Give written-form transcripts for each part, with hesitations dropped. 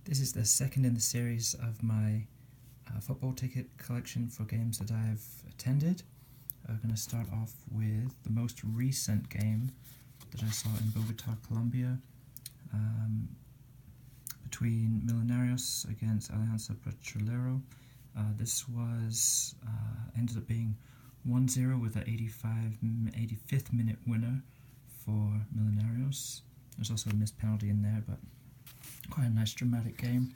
This is the second in the series of my football ticket collection for games that I've attended. I'm going to start off with the most recent game that I saw in Bogota, Colombia, between Millonarios against Alianza Petrolero. This was ended up being 1-0 with an 85th minute winner for Millonarios. There's also a missed penalty in there, but quite a nice dramatic game.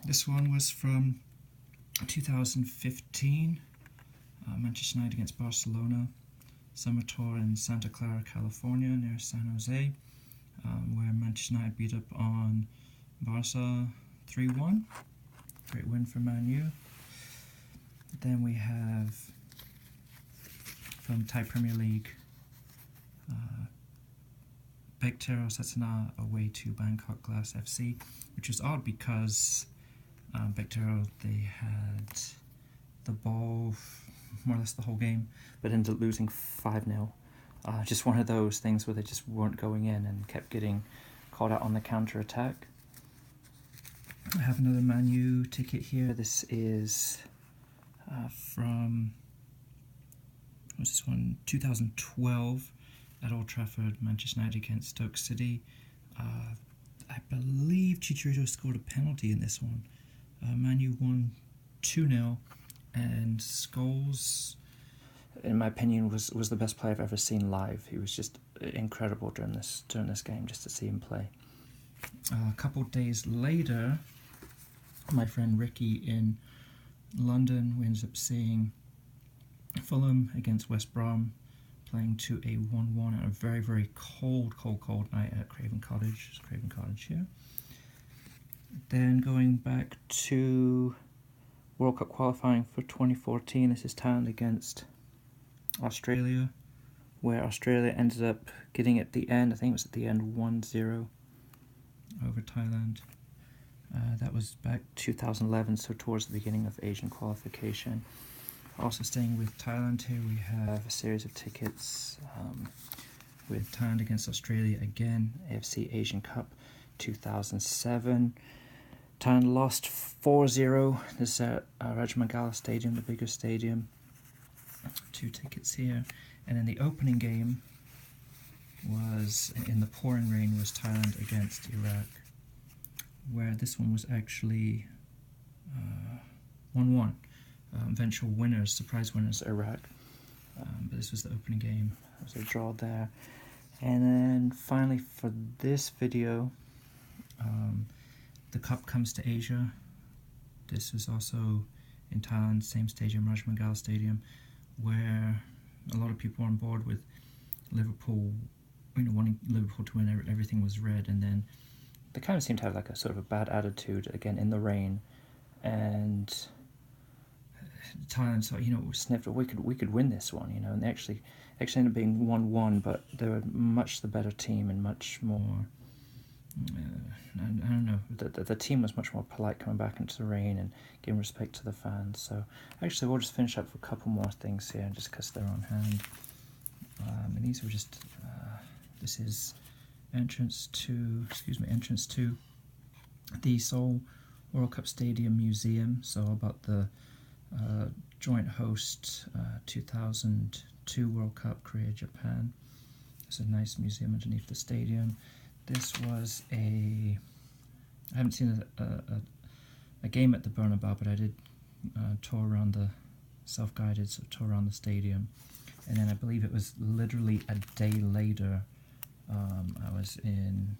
This one was from 2015, Manchester United against Barcelona, summer tour in Santa Clara, California, near San Jose, where Manchester United beat up on Barca 3-1. Great win for Man U. Then we have from Thai Premier League, Baektaerow Setsuna away to Bangkok Glass FC, which was odd because Baektaerow, they had the ball more or less the whole game, but ended up losing 5-0. Just one of those things where they just weren't going in and kept getting caught out on the counter-attack. I have another Man U ticket here. This is from, what's this one, 2012 at Old Trafford, Manchester United against Stoke City. I believe Chicharito scored a penalty in this one. Man U won 2-0, and Scholes, in my opinion, was the best player I've ever seen live. He was just incredible during this game, just to see him play. A couple days later, my friend Ricky in London, we ended up seeing Fulham against West Brom, playing to a 1-1 on a very, very cold night at Craven Cottage. It's Craven Cottage here. Then going back to World Cup qualifying for 2014, this is Thailand against Australia, where Australia ended up getting at the end, I think it was at the end, 1-0 over Thailand. That was back 2011, so towards the beginning of Asian qualification. Also staying with Thailand here, we have a series of tickets with Thailand against Australia again, AFC Asian Cup 2007. Thailand lost 4-0. This is at Rajamangala Stadium, the bigger stadium. 2 tickets here. And then the opening game was, in the pouring rain, was Thailand against Iraq, where this one was actually 1-1. Eventual winners, surprise winners, Iraq. But this was the opening game. There was a draw there. And then finally for this video, the cup comes to Asia. This was also in Thailand, same stadium, Rajamangala Stadium, where a lot of people were on board with Liverpool, wanting Liverpool to win. Everything was red, and then they kind of seemed to have like a sort of a bad attitude again in the rain, and Thailand thought, sniffed, we could win this one, and they actually ended up being 1-1, but they were much the better team and much more, I don't know, the team was much more polite coming back into the rain and giving respect to the fans. So actually we'll just finish up with a couple more things here, just because they're on hand. And these were just, this is entrance to the Seoul World Cup Stadium Museum, so about the joint host 2002 World Cup, Korea, Japan. There's a nice museum underneath the stadium. This was I haven't seen a game at the Bernabeu, but I did tour around the self-guided, tour around the stadium. And then I believe it was literally a day later, I was in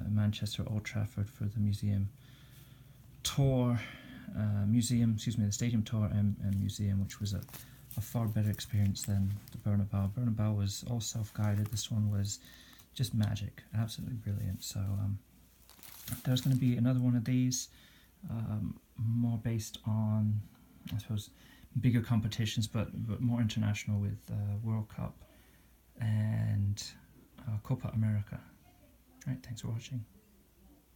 Manchester, Old Trafford for the museum tour. The stadium tour and museum, which was a far better experience than the Bernabeu. Bernabeu was all self-guided. This one was just magic, absolutely brilliant. So there's going to be another one of these, more based on, I suppose, bigger competitions, but more international, with World Cup and Copa America. All right, thanks for watching.